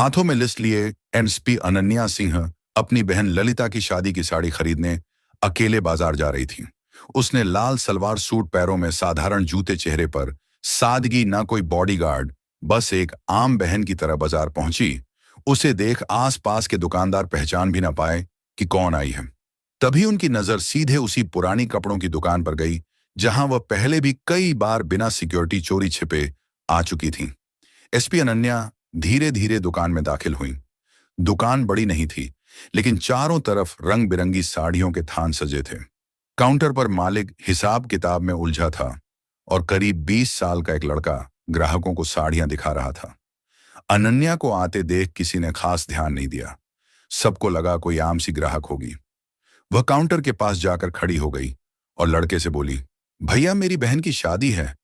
हाथों में लिस्ट लिए एसपी अनन्या सिंह अपनी बहन ललिता की शादी की साड़ी खरीदने अकेले बाजार जा रही थी। उसने लाल सलवार सूट, पैरों में साधारण जूते, चेहरे पर सादगी, ना कोई बॉडीगार्ड, बस एक आम बहन की तरह बाजार पहुंची। उसे देख आसपास के दुकानदार पहचान भी ना पाए कि कौन आई है। तभी उनकी नजर सीधे उसी पुरानी कपड़ों की दुकान पर गई जहां वह पहले भी कई बार बिना सिक्योरिटी चोरी छिपे आ चुकी थी। एसपी अनन्या धीरे धीरे दुकान में दाखिल हुई। दुकान बड़ी नहीं थी, लेकिन चारों तरफ रंग बिरंगी साड़ियों के थान सजे थे। काउंटर पर मालिक हिसाब किताब में उलझा था और करीब 20 साल का एक लड़का ग्राहकों को साड़ियां दिखा रहा था। अनन्या को आते देख किसी ने खास ध्यान नहीं दिया। सबको लगा कोई आम सी ग्राहक होगी। वह काउंटर के पास जाकर खड़ी हो गई और लड़के से बोली, भैया मेरी बहन की शादी है,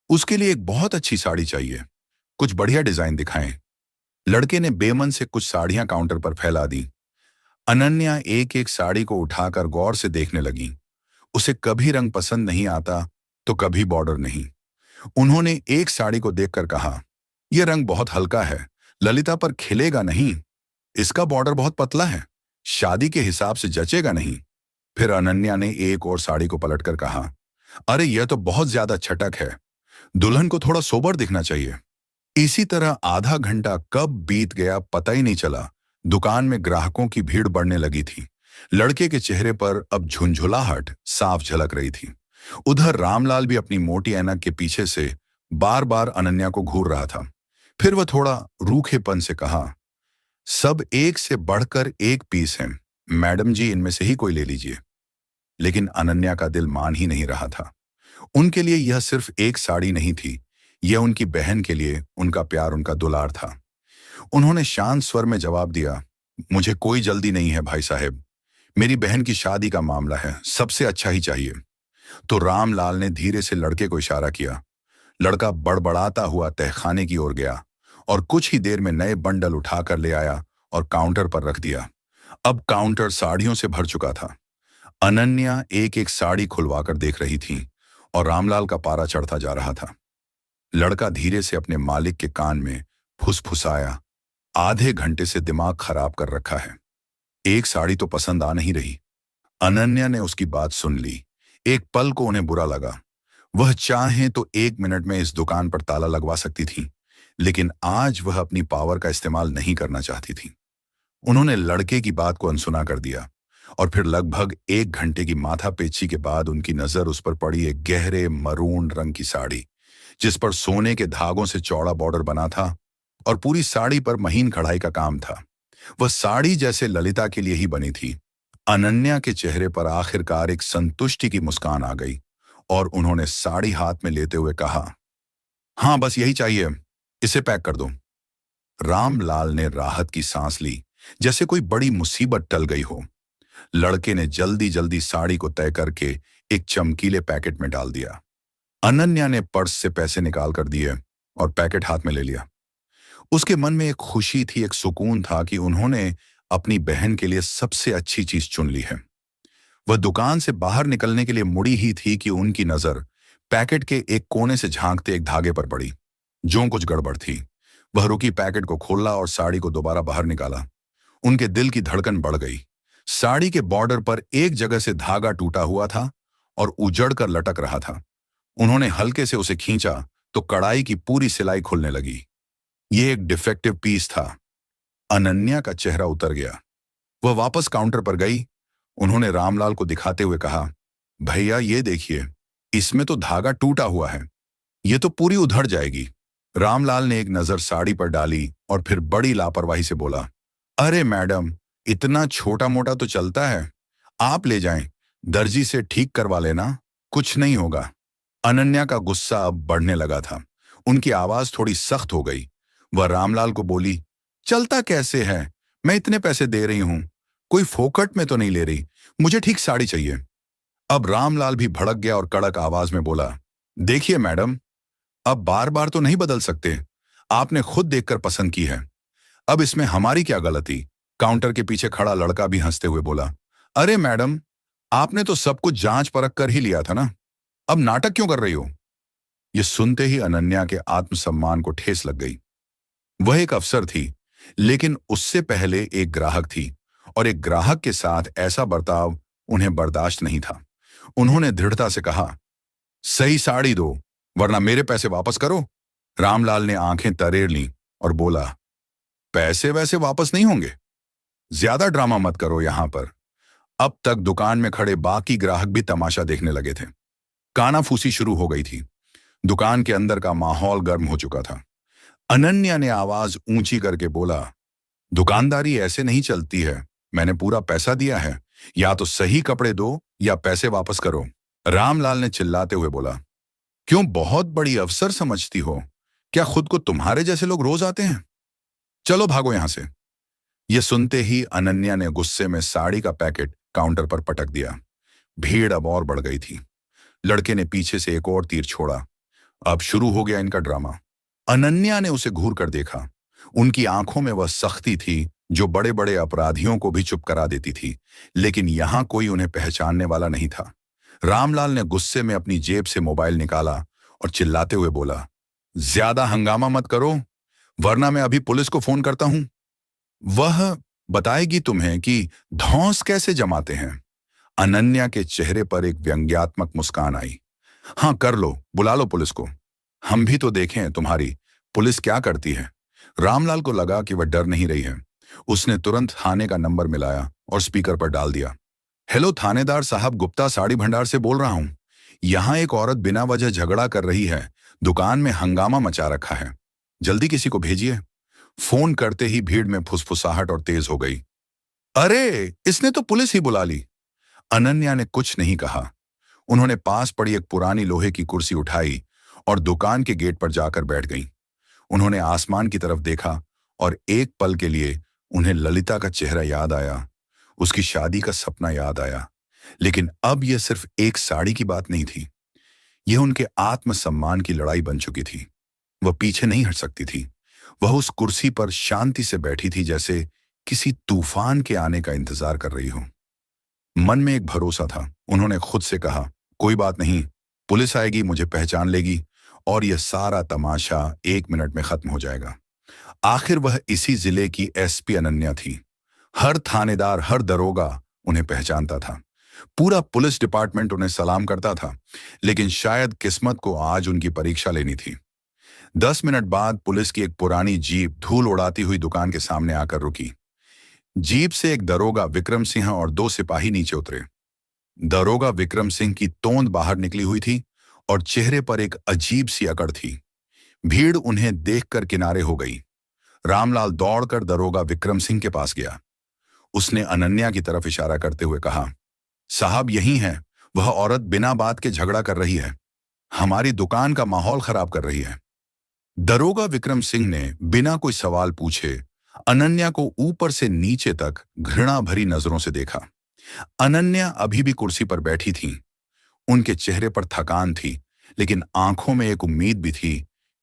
उसके लिए एक बहुत अच्छी साड़ी चाहिए, कुछ बढ़िया डिजाइन दिखाएं। लड़के ने बेमन से कुछ साड़ियां काउंटर पर फैला दी। अनन्या एक एक साड़ी को उठाकर गौर से देखने लगी। उसे कभी रंग पसंद नहीं आता तो कभी बॉर्डर नहीं। उन्होंने एक साड़ी को देखकर कहा, यह रंग बहुत हल्का है, ललिता पर खिलेगा नहीं। इसका बॉर्डर बहुत पतला है, शादी के हिसाब से जचेगा नहीं। फिर अनन्या ने एक और साड़ी को पलटकर कहा, अरे यह तो बहुत ज्यादा छटक है, दुल्हन को थोड़ा सोबर दिखना चाहिए। इसी तरह आधा घंटा कब बीत गया पता ही नहीं चला। दुकान में ग्राहकों की भीड़ बढ़ने लगी थी। लड़के के चेहरे पर अब झुंझुलाहट साफ झलक रही थी। उधर रामलाल भी अपनी मोटी ऐनक के पीछे से बार बार अनन्या को घूर रहा था। फिर वह थोड़ा रूखेपन से कहा, सब एक से बढ़कर एक पीस हैं, मैडम जी इनमें से ही कोई ले लीजिए। लेकिन अनन्या का दिल मान ही नहीं रहा था। उनके लिए यह सिर्फ एक साड़ी नहीं थी, यह उनकी बहन के लिए उनका प्यार, उनका दुलार था। उन्होंने शांत स्वर में जवाब दिया, मुझे कोई जल्दी नहीं है भाई साहब, मेरी बहन की शादी का मामला है, सबसे अच्छा ही चाहिए। तो रामलाल ने धीरे से लड़के को इशारा किया। लड़का बड़बड़ाता हुआ तहखाने की ओर गया और कुछ ही देर में नए बंडल उठाकर ले आया और काउंटर पर रख दिया। अब काउंटर साड़ियों से भर चुका था। अनन्या एक एक साड़ी खुलवाकर देख रही थी और रामलाल का पारा चढ़ता जा रहा था। लड़का धीरे से अपने मालिक के कान में फुसफुसाया, आधे घंटे से दिमाग खराब कर रखा है, एक साड़ी तो पसंद आ नहीं रही। अनन्या ने उसकी बात सुन ली। एक पल को उन्हें बुरा लगा। वह चाहे तो 1 मिनट में इस दुकान पर ताला लगवा सकती थी, लेकिन आज वह अपनी पावर का इस्तेमाल नहीं करना चाहती थी। उन्होंने लड़के की बात को अनसुना कर दिया और फिर लगभग 1 घंटे की माथापेची के बाद उनकी नजर उस पर पड़ी, एक गहरे मरून रंग की साड़ी जिस पर सोने के धागों से चौड़ा बॉर्डर बना था और पूरी साड़ी पर महीन कढ़ाई का काम था। वह साड़ी जैसे ललिता के लिए ही बनी थी। अनन्या के चेहरे पर आखिरकार एक संतुष्टि की मुस्कान आ गई और उन्होंने साड़ी हाथ में लेते हुए कहा, हाँ बस यही चाहिए, इसे पैक कर दो। रामलाल ने राहत की सांस ली, जैसे कोई बड़ी मुसीबत टल गई हो। लड़के ने जल्दी जल्दी साड़ी को तय करके एक चमकीले पैकेट में डाल दिया। अनन्या ने पर्स से पैसे निकाल कर दिए और पैकेट हाथ में ले लिया। उसके मन में एक खुशी थी, एक सुकून था कि उन्होंने अपनी बहन के लिए सबसे अच्छी चीज चुन ली है। वह दुकान से बाहर निकलने के लिए मुड़ी ही थी कि उनकी नजर पैकेट के एक कोने से झांकते एक धागे पर पड़ी। जो कुछ गड़बड़ थी। वह रुकी, पैकेट को खोला और साड़ी को दोबारा बाहर निकाला। उनके दिल की धड़कन बढ़ गई। साड़ी के बॉर्डर पर एक जगह से धागा टूटा हुआ था और उजड़ कर लटक रहा था। उन्होंने हल्के से उसे खींचा तो कढ़ाई की पूरी सिलाई खुलने लगी। यह एक डिफेक्टिव पीस था। अनन्या का चेहरा उतर गया। वह वापस काउंटर पर गई। उन्होंने रामलाल को दिखाते हुए कहा, भैया ये देखिए, इसमें तो धागा टूटा हुआ है, ये तो पूरी उधड़ जाएगी। रामलाल ने एक नजर साड़ी पर डाली और फिर बड़ी लापरवाही से बोला, अरे मैडम, इतना छोटा मोटा तो चलता है, आप ले जाएं, दर्जी से ठीक करवा लेना, कुछ नहीं होगा। अनन्या का गुस्सा अब बढ़ने लगा था। उनकी आवाज थोड़ी सख्त हो गई। वह रामलाल को बोली, चलता कैसे है, मैं इतने पैसे दे रही हूं, कोई फोकट में तो नहीं ले रही, मुझे ठीक साड़ी चाहिए। अब रामलाल भी भड़क गया और कड़क आवाज में बोला, देखिए मैडम, अब बार बार तो नहीं बदल सकते, आपने खुद देखकर पसंद की है, अब इसमें हमारी क्या गलती। काउंटर के पीछे खड़ा लड़का भी हंसते हुए बोला, अरे मैडम, आपने तो सब कुछ जांच परख कर ही लिया था ना, अब नाटक क्यों कर रही हो। यह सुनते ही अनन्या के आत्मसम्मान को ठेस लग गई। वह एक अफसर थी, लेकिन उससे पहले एक ग्राहक थी और एक ग्राहक के साथ ऐसा बर्ताव उन्हें बर्दाश्त नहीं था। उन्होंने दृढ़ता से कहा, सही साड़ी दो वरना मेरे पैसे वापस करो। रामलाल ने आंखें तरेर लीं और बोला, पैसे वैसे वापस नहीं होंगे, ज्यादा ड्रामा मत करो यहां पर। अब तक दुकान में खड़े बाकी ग्राहक भी तमाशा देखने लगे थे। कानाफूसी शुरू हो गई थी। दुकान के अंदर का माहौल गर्म हो चुका था। अनन्या ने आवाज ऊंची करके बोला, दुकानदारी ऐसे नहीं चलती है, मैंने पूरा पैसा दिया है, या तो सही कपड़े दो या पैसे वापस करो। रामलाल ने चिल्लाते हुए बोला, क्यों बहुत बड़ी अफसर समझती हो? क्या खुद को तुम्हारे जैसे लोग रोज आते हैं? चलो भागो यहां से। यह सुनते ही अनन्या ने गुस्से में साड़ी का पैकेट काउंटर पर पटक दिया। भीड़ अब और बढ़ गई थी। लड़के ने पीछे से एक और तीर छोड़ा। अब शुरू हो गया इनका ड्रामा। अनन्या ने उसे घूर कर देखा। उनकी आंखों में वह सख्ती थी जो बड़े बड़े अपराधियों को भी चुप करा देती थी, लेकिन यहां कोई उन्हें पहचानने वाला नहीं था। रामलाल ने गुस्से में अपनी जेब से मोबाइल निकाला और चिल्लाते हुए बोला, ज्यादा हंगामा मत करो वरना मैं अभी पुलिस को फोन करता हूं। वह बताएगी तुम्हें कि धौंस कैसे जमाते हैं। अनन्या के चेहरे पर एक व्यंग्यात्मक मुस्कान आई। हाँ कर लो, बुला लो पुलिस को, हम भी तो देखें तुम्हारी पुलिस क्या करती है। रामलाल को लगा कि वह डर नहीं रही है। उसने तुरंत थाने का नंबर मिलाया और स्पीकर पर डाल दिया। हेलो थानेदार साहब, गुप्ता साड़ी भंडार से बोल रहा हूं। यहां एक औरत बिना वजह झगड़ा कर रही है, दुकान में हंगामा मचा रखा है, जल्दी किसी को भेजिए। फोन करते ही भीड़ में फुसफुसाहट और तेज हो गई। अरे इसने तो पुलिस ही बुला ली। अनन्या ने कुछ नहीं कहा। उन्होंने पास पड़ी एक पुरानी लोहे की कुर्सी उठाई और दुकान के गेट पर जाकर बैठ गईं। उन्होंने आसमान की तरफ देखा और एक पल के लिए उन्हें ललिता का चेहरा याद आया, उसकी शादी का सपना याद आया। लेकिन अब यह सिर्फ एक साड़ी की बात नहीं थी, यह उनके आत्मसम्मान की लड़ाई बन चुकी थी। वह पीछे नहीं हट सकती थी। वह उस कुर्सी पर शांति से बैठी थी जैसे किसी तूफान के आने का इंतजार कर रही हो। मन में एक भरोसा था। उन्होंने खुद से कहा, कोई बात नहीं, पुलिस आएगी, मुझे पहचान लेगी और यह सारा तमाशा 1 मिनट में खत्म हो जाएगा। आखिर वह इसी जिले की एसपी अनन्या थी। हर थानेदार, हर दरोगा उन्हें पहचानता था। पूरा पुलिस डिपार्टमेंट उन्हें सलाम करता था। लेकिन शायद किस्मत को आज उनकी परीक्षा लेनी थी। 10 मिनट बाद पुलिस की एक पुरानी जीप धूल उड़ाती हुई दुकान के सामने आकर रुकी। जीप से एक दरोगा विक्रम सिंह और 2 सिपाही नीचे उतरे। दरोगा विक्रम सिंह की तोंद बाहर निकली हुई थी और चेहरे पर एक अजीब सी अकड़ थी। भीड़ उन्हें देखकर किनारे हो गई। रामलाल दौड़कर दरोगा विक्रम सिंह के पास गया। उसने अनन्या की तरफ इशारा करते हुए कहा, साहब यही है, वह औरत बिना बात के झगड़ा कर रही है, हमारी दुकान का माहौल खराब कर रही है। दरोगा विक्रम सिंह ने बिना कोई सवाल पूछे अनन्या को ऊपर से नीचे तक घृणा भरी नजरों से देखा। अनन्या अभी भी कुर्सी पर बैठी थी। उनके चेहरे पर थकान थी, लेकिन आंखों में एक उम्मीद भी थी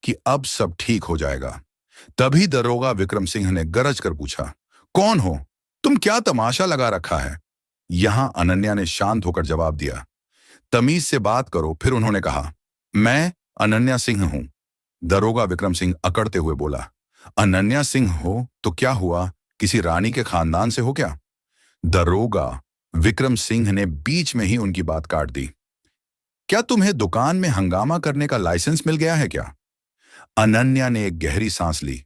कि अब सब ठीक हो जाएगा। तभी दरोगा विक्रम सिंह ने गरज कर पूछा, कौन हो तुम, क्या तमाशा लगा रखा है? यहां अनन्या ने शांत होकर जवाब दिया, तमीज से बात करो। फिर उन्होंने कहा, मैं अनन्या सिंह हूं। दरोगा विक्रम सिंह अकड़ते हुए बोला, अनन्या सिंह हो तो क्या हुआ, किसी रानी के खानदान से हो क्या? दरोगा विक्रम सिंह ने बीच में ही उनकी बात काट दी। क्या तुम्हें दुकान में हंगामा करने का लाइसेंस मिल गया है क्या? अनन्या ने एक गहरी सांस ली।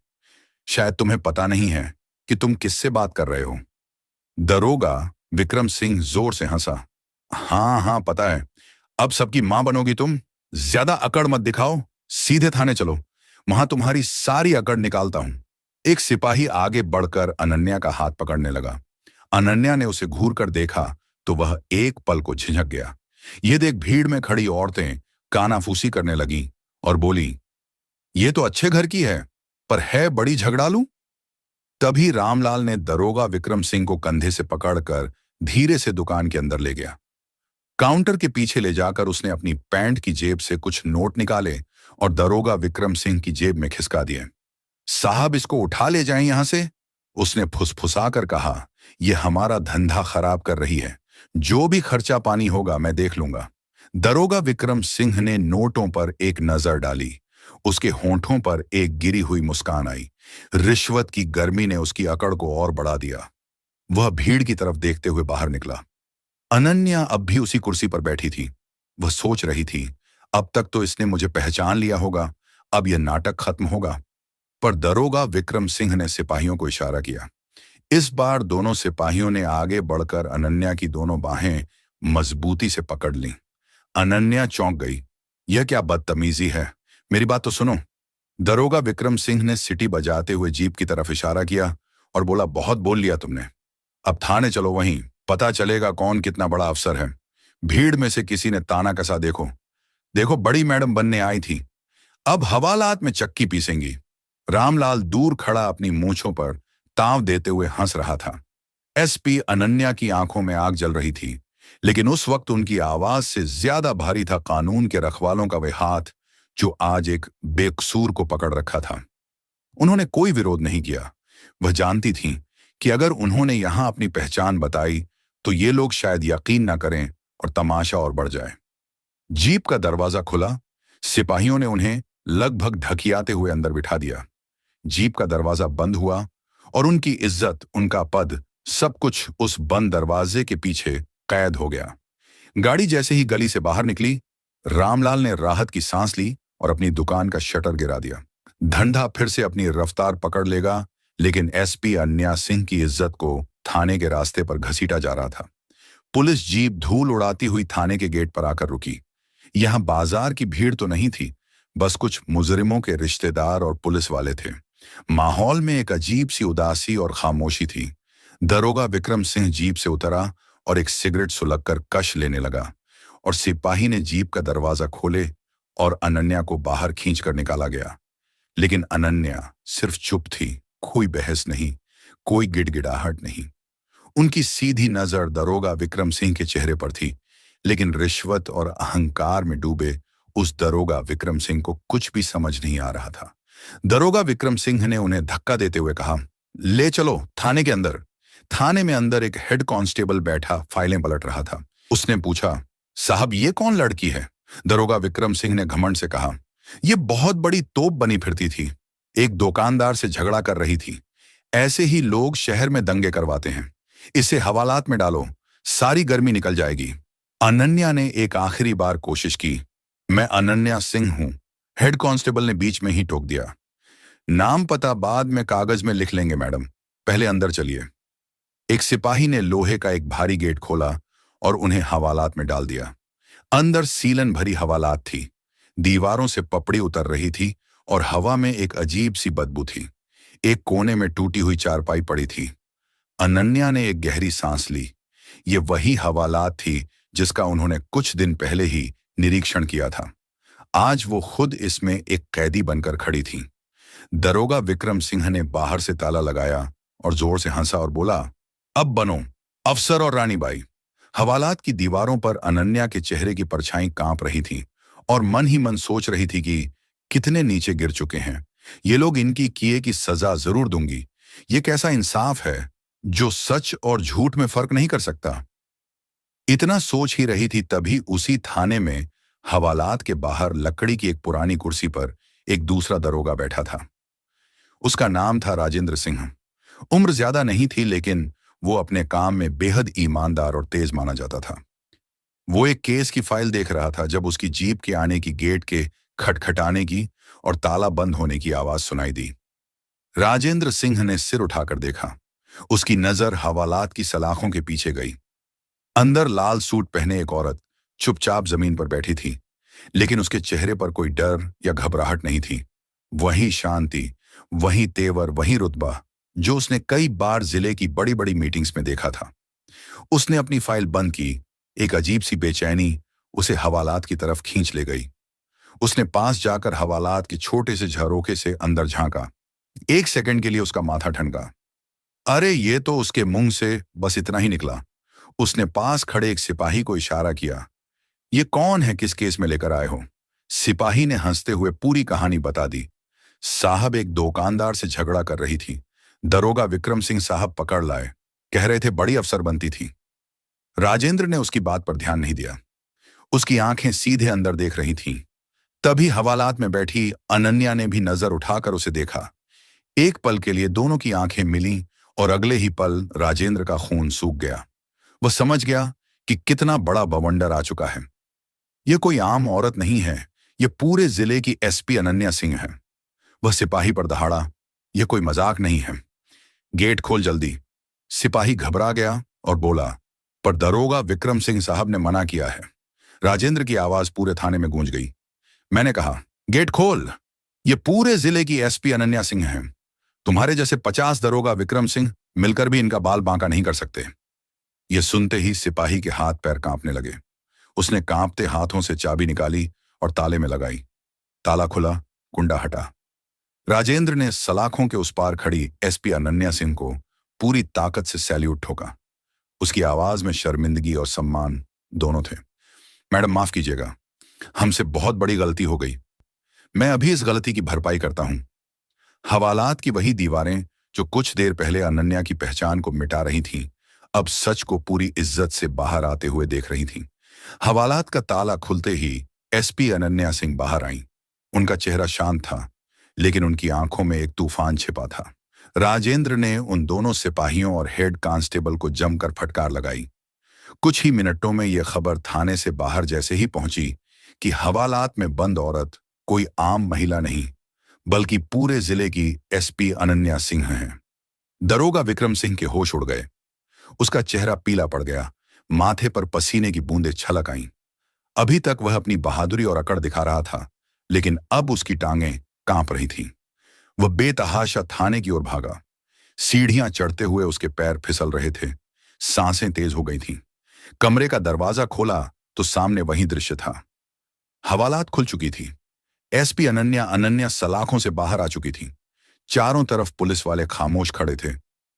शायद तुम्हें पता नहीं है कि तुम किससे बात कर रहे हो। दरोगा विक्रम सिंह जोर से हंसा। हाँ हाँ पता है, अब सबकी मां बनोगी तुम। ज्यादा अकड़ मत दिखाओ, सीधे थाने चलो, वहां तुम्हारी सारी अकड़ निकालता हूं। एक सिपाही आगे बढ़कर अनन्या का हाथ पकड़ने लगा। अनन्या ने उसे घूर कर देखा तो वह एक पल को झिझक गया। यह देख भीड़ में खड़ी औरतें कानाफूसी करने लगीं और बोली, ये तो अच्छे घर की है, पर है बड़ी झगड़ालू। तभी रामलाल ने दरोगा विक्रम सिंह को कंधे से पकड़कर धीरे से दुकान के अंदर ले गया। काउंटर के पीछे ले जाकर उसने अपनी पैंट की जेब से कुछ नोट निकाले और दरोगा विक्रम सिंह की जेब में खिसका दिए। साहब इसको उठा ले जाएं यहां से, उसने फुसफुसा कर कहा, यह हमारा धंधा खराब कर रही है, जो भी खर्चा पानी होगा मैं देख लूंगा। दरोगा विक्रम सिंह ने नोटों पर एक नजर डाली। उसके होंठों पर एक गिरी हुई मुस्कान आई। रिश्वत की गर्मी ने उसकी अकड़ को और बढ़ा दिया। वह भीड़ की तरफ देखते हुए बाहर निकला। अनन्या अब भी उसी कुर्सी पर बैठी थी। वह सोच रही थी, अब तक तो इसने मुझे पहचान लिया होगा, अब यह नाटक खत्म होगा। पर दरोगा विक्रम सिंह ने सिपाहियों को इशारा किया। इस बार दोनों सिपाहियों ने आगे बढ़कर अनन्या की दोनों बाहें मजबूती से पकड़ लीं। अनन्या चौंक गई। यह क्या बदतमीजी है, मेरी बात तो सुनो। दरोगा विक्रम सिंह ने सीटी बजाते हुए जीप की तरफ इशारा किया और बोला, बहुत बोल लिया तुमने, अब थाने चलो, वहीं पता चलेगा कौन कितना बड़ा अफसर है। भीड़ में से किसी ने ताना कसा, देखो देखो बड़ी मैडम बनने आई थी, अब हवालात में चक्की पीसेंगी। रामलाल दूर खड़ा अपनी मूंछों पर ताव देते हुए हंस रहा था। एसपी अनन्या की आंखों में आग जल रही थी, लेकिन उस वक्त उनकी आवाज से ज्यादा भारी था कानून के रखवालों का वह हाथ जो आज एक बेकसूर को पकड़ रखा था। उन्होंने कोई विरोध नहीं किया। वह जानती थीं कि अगर उन्होंने यहां अपनी पहचान बताई तो ये लोग शायद यकीन ना करें और तमाशा और बढ़ जाए। जीप का दरवाजा खुला। सिपाहियों ने उन्हें लगभग ढकियाते हुए अंदर बिठा दिया। जीप का दरवाजा बंद हुआ और उनकी इज्जत, उनका पद, सब कुछ उस बंद दरवाजे के पीछे कैद हो गया। गाड़ी जैसे ही गली से बाहर निकली, रामलाल ने राहत की सांस ली और अपनी दुकान का शटर गिरा दिया। धंधा फिर से अपनी रफ्तार पकड़ लेगा, लेकिन एसपी अन्या सिंह की इज्जत को थाने के रास्ते पर घसीटा जा रहा था। पुलिस जीप धूल उड़ाती हुई थाने के गेट पर आकर रुकी। यहां बाजार की भीड़ तो नहीं थी, बस कुछ मुजरिमों के रिश्तेदार और पुलिस वाले थे। माहौल में एक अजीब सी उदासी और खामोशी थी। दरोगा विक्रम सिंह जीप से उतरा और एक सिगरेट सुलगकर कश लेने लगा और सिपाही ने जीप का दरवाजा खोले और अनन्या को बाहर खींचकर निकाला गया। लेकिन अनन्या सिर्फ चुप थी, कोई बहस नहीं, कोई गिड़गिड़ाहट नहीं। उनकी सीधी नजर दरोगा विक्रम सिंह के चेहरे पर थी, लेकिन रिश्वत और अहंकार में डूबे उस दरोगा विक्रम सिंह को कुछ भी समझ नहीं आ रहा था। दरोगा विक्रम सिंह ने उन्हें धक्का देते हुए कहा, ले चलो थाने के अंदर। थाने में अंदर एक हेड कांस्टेबल बैठा फाइलें पलट रहा था। उसने पूछा, साहब ये कौन लड़की है? दरोगा विक्रम सिंह ने घमंड से कहा, यह बहुत बड़ी तोप बनी फिरती थी, एक दुकानदार से झगड़ा कर रही थी। ऐसे ही लोग शहर में दंगे करवाते हैं, इसे हवालात में डालो, सारी गर्मी निकल जाएगी। अनन्या ने एक आखिरी बार कोशिश की। मैं अनन्या सिंह हूं, हेड कांस्टेबल ने बीच में ही टोक दिया। नाम पता बाद में कागज में लिख लेंगे मैडम, पहले अंदर चलिए। एक सिपाही ने लोहे का एक भारी गेट खोला और उन्हें हवालात में डाल दिया। अंदर सीलन भरी हवालात थी, दीवारों से पपड़ी उतर रही थी और हवा में एक अजीब सी बदबू थी। एक कोने में टूटी हुई चारपाई पड़ी थी। अनन्या ने एक गहरी सांस ली। ये वही हवालात थी जिसका उन्होंने कुछ दिन पहले ही निरीक्षण किया था। आज वो खुद इसमें एक कैदी बनकर खड़ी थी। दरोगा विक्रम सिंह ने बाहर से ताला लगाया और जोर से हंसा और बोला, अब बनो अफसर और रानीबाई। हवालात की दीवारों पर अनन्या के चेहरे की परछाई कांप रही थी और मन ही मन सोच रही थी कि कितने नीचे गिर चुके हैं ये लोग, इनकी किए की सजा जरूर दूंगी। ये कैसा इंसाफ है जो सच और झूठ में फर्क नहीं कर सकता। इतना सोच ही रही थी, तभी उसी थाने में हवालात के बाहर लकड़ी की एक पुरानी कुर्सी पर एक दूसरा दरोगा बैठा था। उसका नाम था राजेंद्र सिंह। उम्र ज्यादा नहीं थी, लेकिन वो अपने काम में बेहद ईमानदार और तेज माना जाता था। वो एक केस की फाइल देख रहा था जब उसकी जीप के आने की, गेट के खटखटाने की और ताला बंद होने की आवाज सुनाई दी। राजेंद्र सिंह ने सिर उठाकर देखा। उसकी नजर हवालात की सलाखों के पीछे गई। अंदर लाल सूट पहने एक औरत चुपचाप जमीन पर बैठी थी, लेकिन उसके चेहरे पर कोई डर या घबराहट नहीं थी। वही शांति, वही तेवर, वही रुतबा जो उसने कई बार जिले की बड़ी बड़ी मीटिंग्स में देखा था। उसने अपनी फाइल बंद की। एक अजीब सी बेचैनी उसे हवालात की तरफ खींच ले गई। उसने पास जाकर हवालात के छोटे से झरोखे से अंदर झांका। एक सेकंड के लिए उसका माथा ठनका। अरे ये तो उसके मुंह से बस इतना ही निकला। उसने पास खड़े एक सिपाही को इशारा किया। ये कौन है, किस केस में लेकर आए हो? सिपाही ने हंसते हुए पूरी कहानी बता दी। साहब एक दुकानदार से झगड़ा कर रही थी, दरोगा विक्रम सिंह साहब पकड़ लाए, कह रहे थे बड़ी अफसर बनती थी। राजेंद्र ने उसकी बात पर ध्यान नहीं दिया। उसकी आंखें सीधे अंदर देख रही थीं। तभी हवालात में बैठी अनन्या ने भी नजर उठाकर उसे देखा। एक पल के लिए दोनों की आंखें मिलीं और अगले ही पल राजेंद्र का खून सूख गया। वह समझ गया कि कितना बड़ा बवंडर आ चुका है। यह कोई आम औरत नहीं है, यह पूरे जिले की एसपी अनन्या सिंह है। वह सिपाही पर दहाड़ा, यह कोई मजाक नहीं है। गेट खोल जल्दी। सिपाही घबरा गया और बोला, पर दरोगा विक्रम सिंह साहब ने मना किया है। राजेंद्र की आवाज पूरे थाने में गूंज गई। मैंने कहा, गेट खोल। ये पूरे जिले की एसपी अनन्या सिंह है। तुम्हारे जैसे 50 दरोगा विक्रम सिंह मिलकर भी इनका बाल बांका नहीं कर सकते। यह सुनते ही सिपाही के हाथ पैर कांपने लगे। उसने कांपते हाथों से चाबी निकाली और ताले में लगाई। ताला खुला, कुंडा हटा। राजेंद्र ने सलाखों के उस पार खड़ी एसपी अनन्या सिंह को पूरी ताकत से सैल्यूट ठोका। उसकी आवाज में शर्मिंदगी और सम्मान दोनों थे। मैडम, माफ कीजिएगा, हमसे बहुत बड़ी गलती हो गई। मैं अभी इस गलती की भरपाई करता हूं। हवालात की वही दीवारें जो कुछ देर पहले अनन्या की पहचान को मिटा रही थीं, अब सच को पूरी इज्जत से बाहर आते हुए देख रही थीं। हवालात का ताला खुलते ही एसपी अनन्या सिंह बाहर आईं। उनका चेहरा शांत था, लेकिन उनकी आंखों में एक तूफान छिपा था। राजेंद्र ने उन दोनों सिपाहियों और हेड कांस्टेबल को जमकर फटकार लगाई। कुछ ही मिनटों में यह खबर थाने से बाहर जैसे ही पहुंची कि हवालात में बंद औरत कोई आम महिला नहीं, बल्कि पूरे जिले की एसपी अनन्या सिंह है। दरोगा विक्रम सिंह के होश उड़ गए। उसका चेहरा पीला पड़ गया, माथे पर पसीने की बूंदें छलक आईं। अभी तक वह अपनी बहादुरी और अकड़ दिखा रहा था, लेकिन अब उसकी टांगें कांप रही थीं। वह बेतहाशा थाने की ओर भागा। सीढ़ियां चढ़ते हुए उसके पैर फिसल रहे थे, सांसें तेज हो गई थीं। कमरे का दरवाजा खोला तो सामने वही दृश्य था। हवालात खुल चुकी थी। एसपी अनन्या सलाखों से बाहर आ चुकी थी। चारों तरफ पुलिस वाले खामोश खड़े थे,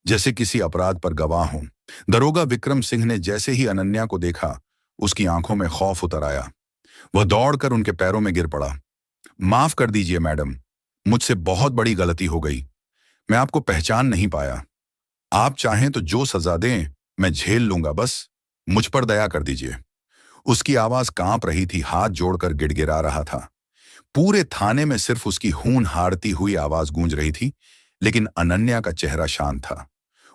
जैसे किसी अपराध पर गवाह हों। दरोगा विक्रम सिंह ने जैसे ही अनन्या को देखा, उसकी आंखों में खौफ उतर आया। वह दौड़कर उनके पैरों में गिर पड़ा। माफ कर दीजिए मैडम, मुझसे बहुत बड़ी गलती हो गई। मैं आपको पहचान नहीं पाया। आप चाहें तो जो सजा दें मैं झेल लूंगा, बस मुझ पर दया कर दीजिए। उसकी आवाज कांप रही थी, हाथ जोड़कर गिड़गिड़ा रहा था। पूरे थाने में सिर्फ उसकी हून हारती हुई आवाज गूंज रही थी, लेकिन अनन्या का चेहरा शांत था।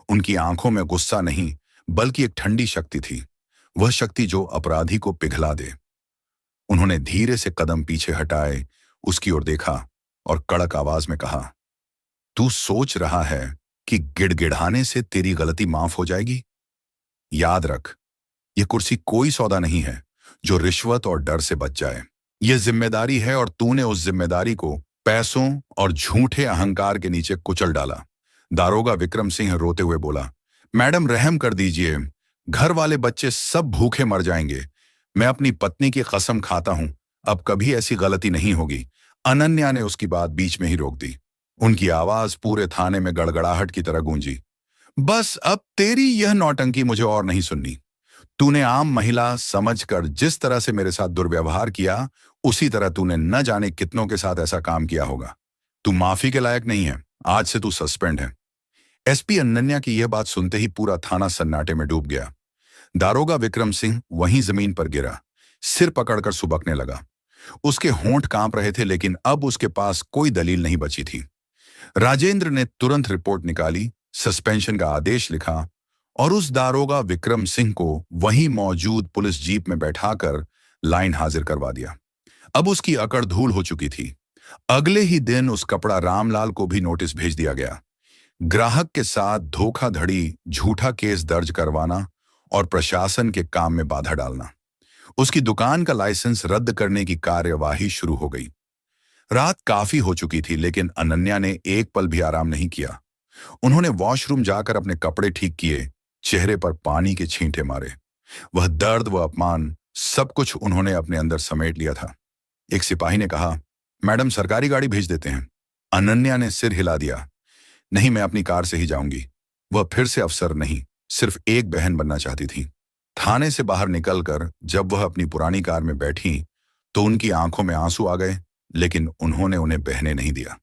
उनकी आंखों में गुस्सा नहीं, बल्कि एक ठंडी शक्ति थी, वह शक्ति जो अपराधी को पिघला दे। उन्होंने धीरे से कदम पीछे हटाए, उसकी ओर देखा और कड़क आवाज में कहा, तू सोच रहा है कि गिड़गिड़ाने से तेरी गलती माफ हो जाएगी? याद रख, यह कुर्सी कोई सौदा नहीं है जो रिश्वत और डर से बच जाए। यह जिम्मेदारी है और तूने उस जिम्मेदारी को पैसों और झूठे अहंकार के नीचे कुचल डाला। दारोगा विक्रम सिंह रोते हुए बोला, मैडम रहम कर दीजिए, घर वाले बच्चे सब भूखे मर जाएंगे। मैं अपनी पत्नी की कसम खाता हूं, अब कभी ऐसी गलती नहीं होगी। अनन्या ने उसकी बात बीच में ही रोक दी। उनकी आवाज पूरे थाने में गड़गड़ाहट की तरह गूंजी। बस अब तेरी यह नौटंकी मुझे और नहीं सुननी। तूने आम महिला समझकर जिस तरह से मेरे साथ दुर्व्यवहार किया, उसी तरह तूने न जाने कितनों के साथ ऐसा काम किया होगा। तू माफी के लायक नहीं है, आज से तू सस्पेंड है। एसपी अनन्या की यह बात सुनते ही पूरा थाना सन्नाटे में डूब गया। दारोगा विक्रम सिंह वहीं जमीन पर गिरा, सिर पकड़कर सुबकने लगा। उसके होंठ कांप रहे थे, लेकिन अब उसके पास कोई दलील नहीं बची थी। राजेंद्र ने तुरंत रिपोर्ट निकाली, सस्पेंशन का आदेश लिखा और उस दारोगा विक्रम सिंह को वहीं मौजूद पुलिस जीप में बैठाकर लाइन हाजिर करवा दिया। अब उसकी अकड़ धूल हो चुकी थी। अगले ही दिन उस कपड़ा रामलाल को भी नोटिस भेज दिया गया। ग्राहक के साथ धोखाधड़ी, झूठा केस दर्ज करवाना और प्रशासन के काम में बाधा डालना। उसकी दुकान का लाइसेंस रद्द करने की कार्यवाही शुरू हो गई। रात काफी हो चुकी थी, लेकिन अनन्या ने एक पल भी आराम नहीं किया। उन्होंने वॉशरूम जाकर अपने कपड़े ठीक किए, चेहरे पर पानी के छींटे मारे। वह दर्द व अपमान सब कुछ उन्होंने अपने अंदर समेट लिया था। एक सिपाही ने कहा, मैडम सरकारी गाड़ी भेज देते हैं। अनन्या ने सिर हिला दिया, नहीं, मैं अपनी कार से ही जाऊंगी। वह फिर से अफसर नहीं, सिर्फ एक बहन बनना चाहती थी। थाने से बाहर निकलकर जब वह अपनी पुरानी कार में बैठी तो उनकी आंखों में आंसू आ गए, लेकिन उन्होंने उन्हें बहने नहीं दिया।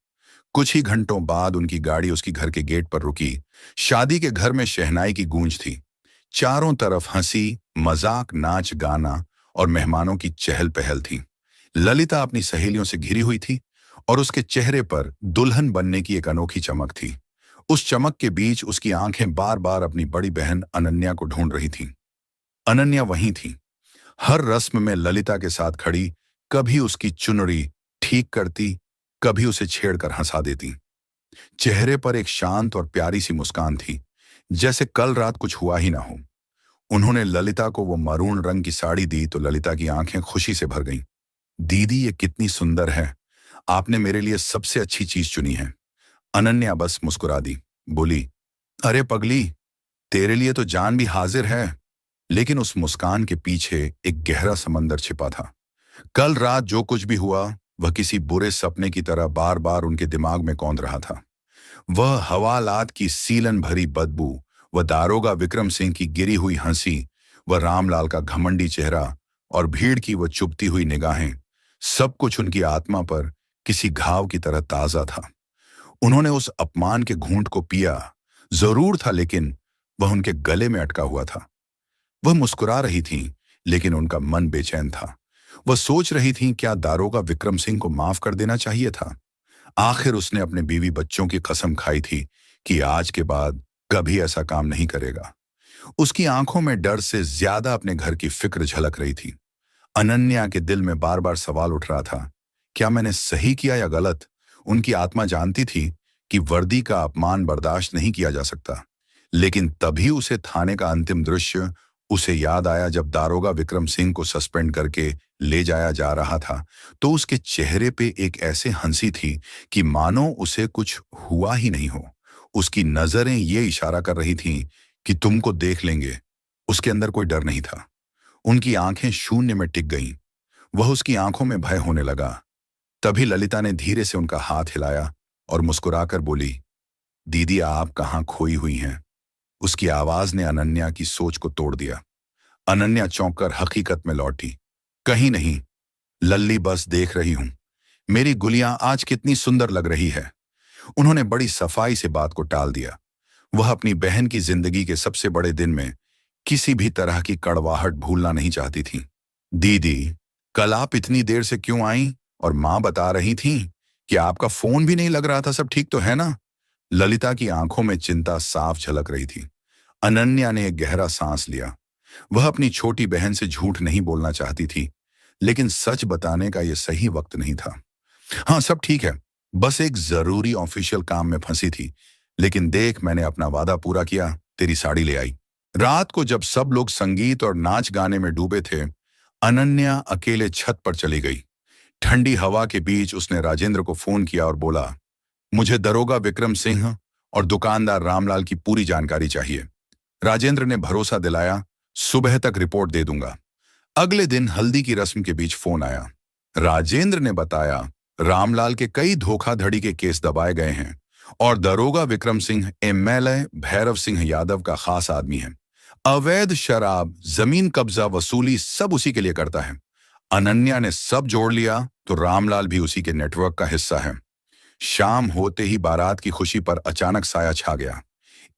कुछ ही घंटों बाद उनकी गाड़ी उसकी घर के गेट पर रुकी। शादी के घर में शहनाई की गूंज थी। चारों तरफ हंसी, मजाक, नाच गाना और मेहमानों की चहल पहल थी। ललिता अपनी सहेलियों से घिरी हुई थी और उसके चेहरे पर दुल्हन बनने की एक अनोखी चमक थी। उस चमक के बीच उसकी आंखें बार बार अपनी बड़ी बहन अनन्या को ढूंढ रही थीं। अनन्या वहीं थी, हर रस्म में ललिता के साथ खड़ी, कभी उसकी चुनरी ठीक करती, कभी उसे छेड़कर हंसा देती। चेहरे पर एक शांत और प्यारी सी मुस्कान थी, जैसे कल रात कुछ हुआ ही ना हो। उन्होंने ललिता को वो मरून रंग की साड़ी दी तो ललिता की आंखें खुशी से भर गईं। दीदी, ये कितनी सुंदर है, आपने मेरे लिए सबसे अच्छी चीज चुनी है। अनन्या बस मुस्कुरा दी, बोली, अरे पगली, तेरे लिए तो जान भी हाजिर है। लेकिन उस मुस्कान के पीछे एक गहरा समंदर छिपा था। कल रात जो कुछ भी हुआ, वह किसी बुरे सपने की तरह बार बार उनके दिमाग में कौंध रहा था। वह हवालात की सीलन भरी बदबू, वह दारोगा विक्रम सिंह की गिरी हुई हंसी, वह रामलाल का घमंडी चेहरा और भीड़ की वह चुभती हुई निगाहें, सब कुछ उनकी आत्मा पर किसी घाव की तरह ताजा था। उन्होंने उस अपमान के घूंट को पिया जरूर था, लेकिन वह उनके गले में अटका हुआ था। वह मुस्कुरा रही थीं, लेकिन उनका मन बेचैन था। वह सोच रही थीं, क्या दारोगा विक्रम सिंह को माफ कर देना चाहिए था। आखिर उसने अपने बीवी बच्चों की कसम खाई थी कि आज के बाद कभी ऐसा काम नहीं करेगा। उसकी आंखों में डर से ज्यादा अपने घर की फिक्र झलक रही थी। अनन्या के दिल में बार बार सवाल उठ रहा था, क्या मैंने सही किया या गलत। उनकी आत्मा जानती थी कि वर्दी का अपमान बर्दाश्त नहीं किया जा सकता, लेकिन तभी उसे थाने का अंतिम दृश्य उसे याद आया जब दारोगा विक्रम सिंह को सस्पेंड करके ले जाया जा रहा था, तो उसके चेहरे पे एक ऐसे हंसी थी कि मानो उसे कुछ हुआ ही नहीं हो। उसकी नजरें ये इशारा कर रही थीं कि तुमको देख लेंगे। उसके अंदर कोई डर नहीं था। उनकी आंखें शून्य में टिक गईं। वह उसकी आंखों में भय होने लगा। तभी ललिता ने धीरे से उनका हाथ हिलाया और मुस्कुराकर बोली, दीदी, आप कहाँ खोई हुई हैं। उसकी आवाज ने अनन्या की सोच को तोड़ दिया। अनन्या चौंककर हकीकत में लौटी। कहीं नहीं लल्ली, बस देख रही हूं, मेरी गुलियां आज कितनी सुंदर लग रही है। उन्होंने बड़ी सफाई से बात को टाल दिया। वह अपनी बहन की जिंदगी के सबसे बड़े दिन में किसी भी तरह की कड़वाहट भूलना नहीं चाहती थी। दीदी, कल आप इतनी देर से क्यों आई, और मां बता रही थी कि आपका फोन भी नहीं लग रहा था, सब ठीक तो है ना। ललिता की आंखों में चिंता साफ झलक रही थी। अनन्या ने एक गहरा सांस लिया। वह अपनी छोटी बहन से झूठ नहीं बोलना चाहती थी, लेकिन सच बताने का यह सही वक्त नहीं था। हाँ, सब ठीक है, बस एक जरूरी ऑफिशियल काम में फंसी थी, लेकिन देख, मैंने अपना वादा पूरा किया, तेरी साड़ी ले आई। रात को जब सब लोग संगीत और नाच गाने में डूबे थे, अनन्या अकेले छत पर चली गई। ठंडी हवा के बीच उसने राजेंद्र को फोन किया और बोला, मुझे दरोगा विक्रम सिंह और दुकानदार रामलाल की पूरी जानकारी चाहिए। राजेंद्र ने भरोसा दिलाया, सुबह तक रिपोर्ट दे दूंगा। अगले दिन हल्दी की रस्म के बीच फोन आया। राजेंद्र ने बताया, रामलाल के कई धोखाधड़ी के केस दबाए गए हैं और दरोगा विक्रम सिंह एमएलए भैरव सिंह यादव का खास आदमी है। अवैध शराब, जमीन कब्जा, वसूली सब उसी के लिए करता है। अनन्या ने सब जोड़ लिया तो रामलाल भी उसी के नेटवर्क का हिस्सा है। शाम होते ही बारात की खुशी पर अचानक साया छा गया।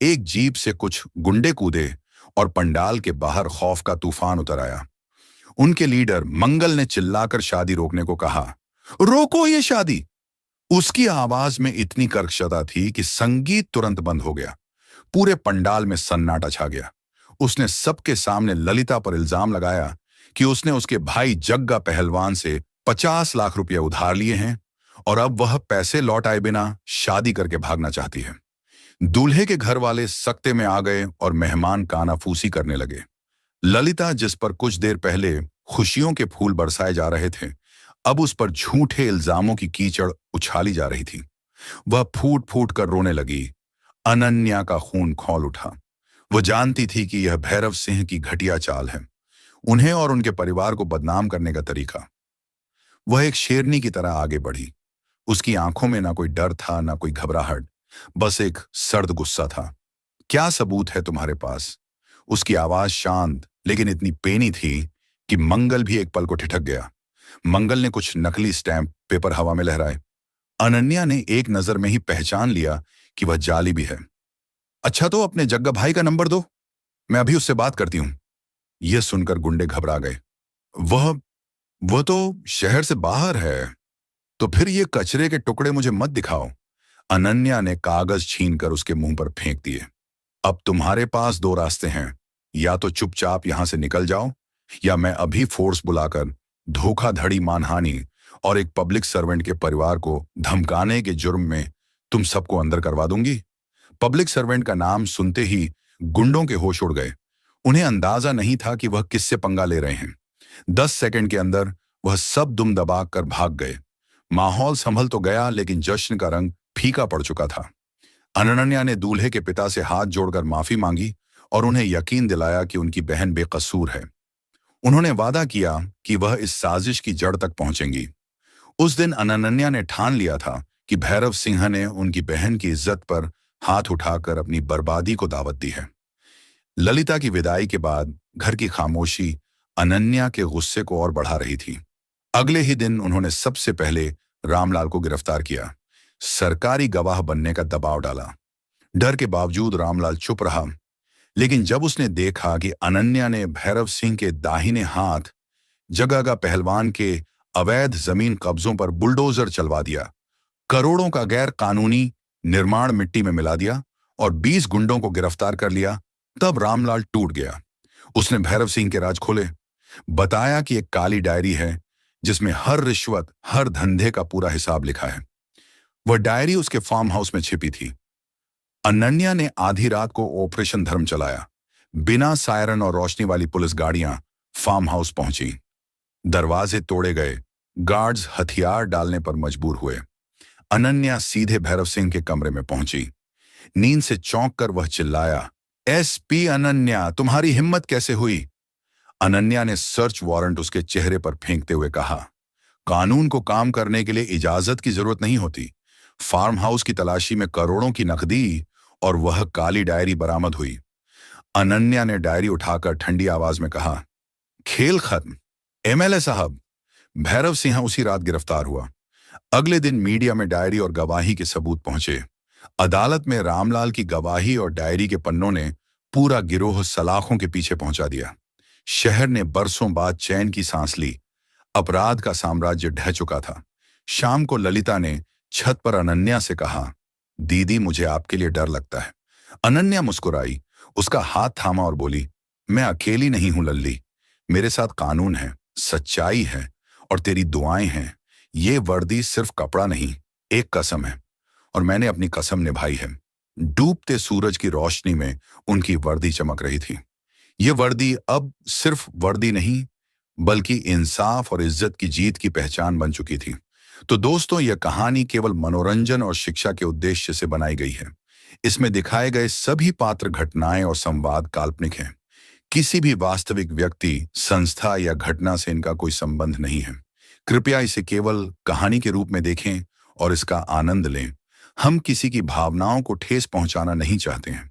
एक जीप से कुछ गुंडे कूदे और पंडाल के बाहर खौफ का तूफान उतर आया। उनके लीडर मंगल ने चिल्लाकर शादी रोकने को कहा, रोको ये शादी। उसकी आवाज में इतनी कर्कशता थी कि संगीत तुरंत बंद हो गया। पूरे पंडाल में सन्नाटा छा गया। उसने सबके सामने ललिता पर इल्जाम लगाया कि उसने उसके भाई जग्गा पहलवान से 50 लाख रुपए उधार लिए हैं और अब वह पैसे लौट आए बिना शादी करके भागना चाहती है। दूल्हे के घर वाले सख्ते में आ गए और मेहमान कानाफूसी करने लगे। ललिता, जिस पर कुछ देर पहले खुशियों के फूल बरसाए जा रहे थे, अब उस पर झूठे इल्जामों की कीचड़ उछाली जा रही थी। वह फूट फूट कर रोने लगी। अनन्या का खून खौल उठा। वो जानती थी कि यह भैरव सिंह की घटिया चाल है, उन्हें और उनके परिवार को बदनाम करने का तरीका। वह एक शेरनी की तरह आगे बढ़ी। उसकी आंखों में ना कोई डर था, ना कोई घबराहट, बस एक सर्द गुस्सा था। क्या सबूत है तुम्हारे पास? उसकी आवाज शांत लेकिन इतनी पेनी थी कि मंगल भी एक पल को ठिठक गया। मंगल ने कुछ नकली स्टैंप पेपर हवा में लहराए। अनन्या ने एक नजर में ही पहचान लिया कि वह जाली भी है। अच्छा, तो अपने जग्गा भाई का नंबर दो, मैं अभी उससे बात करती हूं। यह सुनकर गुंडे घबरा गए। वह तो शहर से बाहर है। तो फिर ये कचरे के टुकड़े मुझे मत दिखाओ। अनन्या ने कागज छीनकर उसके मुंह पर फेंक दिए। अब तुम्हारे पास दो रास्ते हैं, या तो चुपचाप यहां से निकल जाओ, या मैं अभी फोर्स बुलाकर धोखाधड़ी, मानहानि और एक पब्लिक सर्वेंट के परिवार को धमकाने के जुर्म में तुम सबको अंदर करवा दूंगी। पब्लिक सर्वेंट का नाम सुनते ही गुंडों के होश उड़ गए। उन्हें अंदाजा नहीं था कि वह किससे पंगा ले रहे हैं। 10 सेकंड के अंदर वह सब दुम दबा कर भाग गए। माहौल संभल तो गया, लेकिन जश्न का रंग फीका पड़ चुका था। अनन्या ने दूल्हे के पिता से हाथ जोड़कर माफी मांगी और उन्हें यकीन दिलाया कि उनकी बहन बेकसूर है। उन्होंने वादा किया कि वह इस साजिश की जड़ तक पहुंचेंगी। उस दिन अनन्या ने ठान लिया था कि भैरव सिंह ने उनकी बहन की इज्जत पर हाथ उठाकर अपनी बर्बादी को दावत दी है। ललिता की विदाई के बाद घर की खामोशी अनन्या के गुस्से को और बढ़ा रही थी। अगले ही दिन उन्होंने सबसे पहले रामलाल को गिरफ्तार किया। सरकारी गवाह बनने का दबाव डाला। डर के बावजूद रामलाल चुप रहा, लेकिन जब उसने देखा कि अनन्या ने भैरव सिंह के दाहिने हाथ जगह का पहलवान के अवैध जमीन कब्जों पर बुलडोजर चलवा दिया, करोड़ों का गैर कानूनी निर्माण मिट्टी में मिला दिया और 20 गुंडों को गिरफ्तार कर लिया, तब रामलाल टूट गया। उसने भैरव सिंह के राज खोले, बताया कि एक काली डायरी है जिसमें हर रिश्वत, हर धंधे का पूरा हिसाब लिखा है। वह डायरी उसके फार्म हाउस में छिपी थी। अनन्या ने आधी रात को ऑपरेशन धर्म चलाया। बिना सायरन और रोशनी वाली पुलिस गाड़ियां फार्म हाउस पहुंची। दरवाजे तोड़े गए, गार्ड्स हथियार डालने पर मजबूर हुए। अनन्या सीधे भैरव सिंह के कमरे में पहुंची। नींद से चौंक कर वह चिल्लाया, एसपी अनन्या, तुम्हारी हिम्मत कैसे हुई? अनन्या ने सर्च वारंट उसके चेहरे पर फेंकते हुए कहा, कानून को काम करने के लिए इजाजत की जरूरत नहीं होती। फार्म हाउस की तलाशी में करोड़ों की नकदी और वह काली डायरी बरामद हुई। अनन्या ने डायरी उठाकर ठंडी आवाज में कहा, खेल खत्म। एमएलए साहब। भैरव सिंह उसी रात गिरफ्तार हुआ। अगले दिन मीडिया में डायरी और गवाही के सबूत पहुंचे। अदालत में रामलाल की गवाही और डायरी के पन्नों ने पूरा गिरोह सलाखों के पीछे पहुंचा दिया। शहर ने बरसों बाद चैन की सांस ली। अपराध का साम्राज्य ढह चुका था। शाम को ललिता ने छत पर अनन्या से कहा, दीदी, मुझे आपके लिए डर लगता है। अनन्या मुस्कुराई, उसका हाथ थामा और बोली, मैं अकेली नहीं हूं लल्ली, मेरे साथ कानून है, सच्चाई है और तेरी दुआएं हैं। ये वर्दी सिर्फ कपड़ा नहीं, एक कसम है, और मैंने अपनी कसम निभाई है। डूबते सूरज की रोशनी में उनकी वर्दी चमक रही थी। ये वर्दी अब सिर्फ वर्दी नहीं, बल्कि इंसाफ और इज्जत की जीत की पहचान बन चुकी थी। तो दोस्तों, यह कहानी केवल मनोरंजन और शिक्षा के उद्देश्य से बनाई गई है। इसमें दिखाए गए सभी पात्र, घटनाएं और संवाद काल्पनिक हैं। किसी भी वास्तविक व्यक्ति, संस्था या घटना से इनका कोई संबंध नहीं है। कृपया इसे केवल कहानी के रूप में देखें और इसका आनंद लें। हम किसी की भावनाओं को ठेस पहुंचाना नहीं चाहते हैं।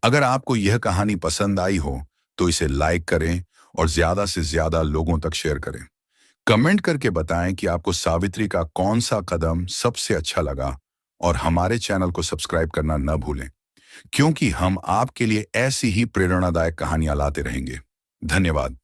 अगर आपको यह कहानी पसंद आई हो तो इसे लाइक करें और ज्यादा से ज्यादा लोगों तक शेयर करें। कमेंट करके बताएं कि आपको सावित्री का कौन सा कदम सबसे अच्छा लगा, और हमारे चैनल को सब्सक्राइब करना न भूलें, क्योंकि हम आपके लिए ऐसी ही प्रेरणादायक कहानियां लाते रहेंगे। धन्यवाद।